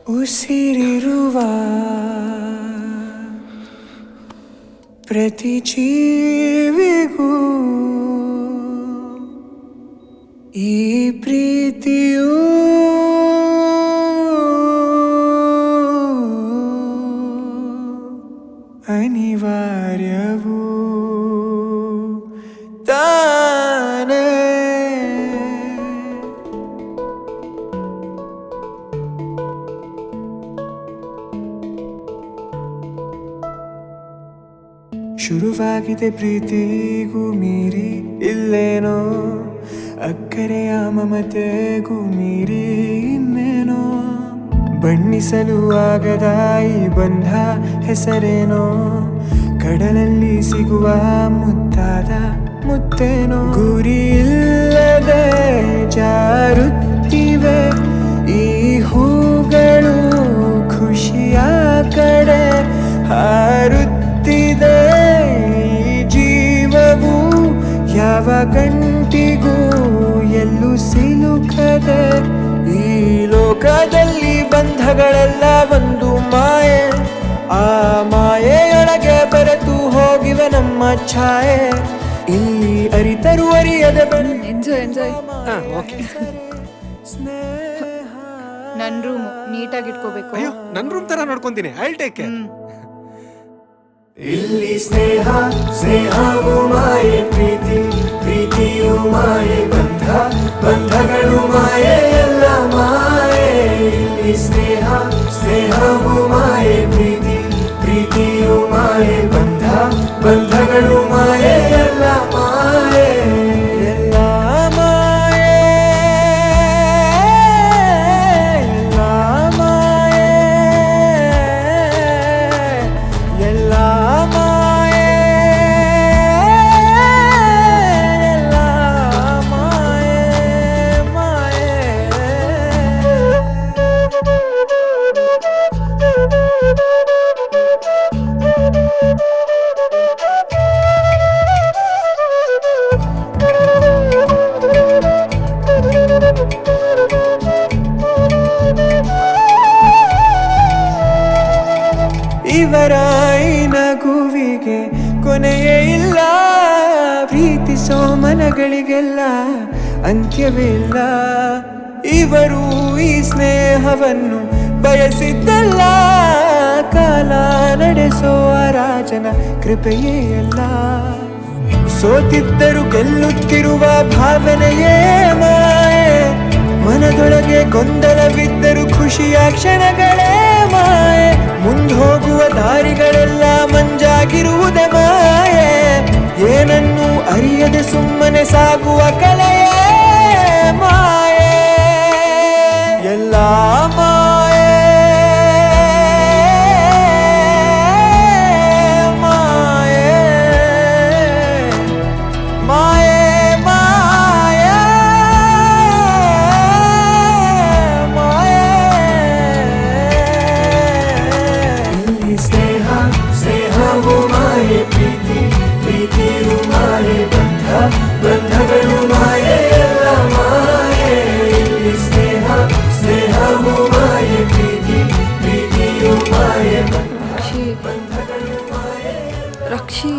ಉಸಿರಿರುವ ಪ್ರತಿ ಜೀವಿಗೂ ಈ ಪ್ರೀತಿಯು ಅನಿವಾರ್ಯವೂ ತಾನೇ. ಶುರುವಾಗಿದೆ ಪ್ರೀತಿಗೂ ಮೀರಿ ಇಲ್ಲೇನೋ, ಅಕ್ಕರೆಯ ಮಮತೆಗೂ ಮೀರಿ ಇನ್ನೇನೋ, ಬಣ್ಣಿಸಲು ಆಗದ ಈ ಬಂಧ ಹೆಸರೇನೋ, ಕಡಲಲ್ಲಿ ಸಿಗುವ ಮುತ್ತಾದ ಮುತ್ತೇನೋ. ಗುರಿ ಇಲ್ಲದೆ ಜಾರುತ್ತಿವೆ ಈ ಹೂಗಳು, ಖುಷಿಯ ಕಡೆ ಹಾರುತ್ತಿದೆ ಈ ಜೀವವು, ಯಾವ ಗಂಟಿಗೂ ಎಲ್ಲೂ ಸಿಲುಕದೆ. ಈ ಲೋಕದಲ್ಲಿ ಬಂಧಗಳೆಲ್ಲ ಒಂದು ಮಾಯೆ, ಆ ಮಾಯೆಯೊಳಗೆ ಬೆರೆತು ಹೋಗಿವೆ ನಮ್ಮ ಛಾಯೆ. ಇಲ್ಲಿ ಅರಿತರು ಅರಿಯದೆ ಎಂಜಾಯ್ ನನ್ನ ರೂಮ್ ನೀಟಾಗಿ ಇಟ್ಕೋಬೇಕು. ಅಯ್ಯೋ ನನ್ನ ರೂಮ್ ತರ ನೋಡ್ಕೊಂತೀನಿ, ಐ ವಿಲ್ ಟೇಕ್ ಕೇರ್. ಇಲ್ಲಿ ಸ್ನೇಹ ಸ್ನೇಹವು ಮಾಯೆ, ಪ್ರೀತಿ ಪ್ರೀತಿಯು ಮಾಯೆ, ಬಂಧ ಬಂಧಗಳು ಮಾಯೆ, ಎಲ್ಲ ಮಾಯೆ. ಇಲ್ಲಿ ಸ್ನೇಹ ಸ್ನೇಹವು ಮಾಯೆ, ಪ್ರೀತಿ ಪ್ರೀತಿಯು ಮಾಯೆ, ಬಂಧ ಬಂಧಗಳು ಮಾಯೆ, ಎಲ್ಲ ಮಾಯೆ. ಎಲ್ಲ ಮಾಯೆ, ಎಲ್ಲ ಮಾಯೆ, ಎಲ್ಲ ಮಾಯೆ, ಎಲ್ಲ ಮಾಯೆ, ಮಾಯೆ. ಇವರ ಈ ನಗುವಿಗೆ ಕೊನೆಯೇ ಇಲ್ಲ, ಪ್ರೀತಿಸೋ ಮನಗಳಿಗೆಲ್ಲ ಅಂತ್ಯವೇ ಇಲ್ಲ. ಇವರು ಈ ಸ್ನೇಹವನ್ನು ಬಯಸಿದ್ದಲ್ಲ, ಕಾಲ ನಡೆಸೋ ರಾಜನ ಕೃಪೆಯೇ ಅಲ್ಲ. ಸೋತಿದ್ದರು ಗೆಲ್ಲುತ್ತಿರುವ ಭಾವನೆಯೇ ಮಾಯೆ, ಮನದೊಳಗೆ ಗೊಂದಲವಿದ್ದರು ಖುಷಿಯ ಕ್ಷಣಗಳೇ ಮಾಯೆ. ಮುಂದೋಗುವ ದಾರಿಗಳೆಲ್ಲ ಮಂಜಾಗಿರುವುದೇ ಮಾಯೆ, ಏನನ್ನು ಅರಿಯದೆ ಸುಮ್ಮನೆ ಸಾಗುವ ಕಲೆಯೇ ಮಾಯೆ. ಎಲ್ಲ ಮಾಯೆ, ಮಾಯೆ, ಮಾಯೆ, ಮಾಯೆ, ಮಾಯೆ. ಇಲ್ಲಿ ಸ್ನೇಹ ಸ್ನೇಹವು ಮಾಯೆ, ಪ್ರೀತಿ ಪ್ರೀತಿಯು ಮಾಯೆ, ಬಂಧ ಬಂಧಗಳು ಮಾಯೆ, ಎಲ್ಲ ಮಾಯೆ. ಇಲ್ಲಿ ಸ್ನೇಹ ಸ್ನೇಹವು ಮಾಯೆ, ಪ್ರೀತಿ ಪ್ರೀತಿಯು ಮಾಯೆ, ಬಂಧ ಬಂಧಗಳು ಮಾಯೆ. ರಕ್ಷಿ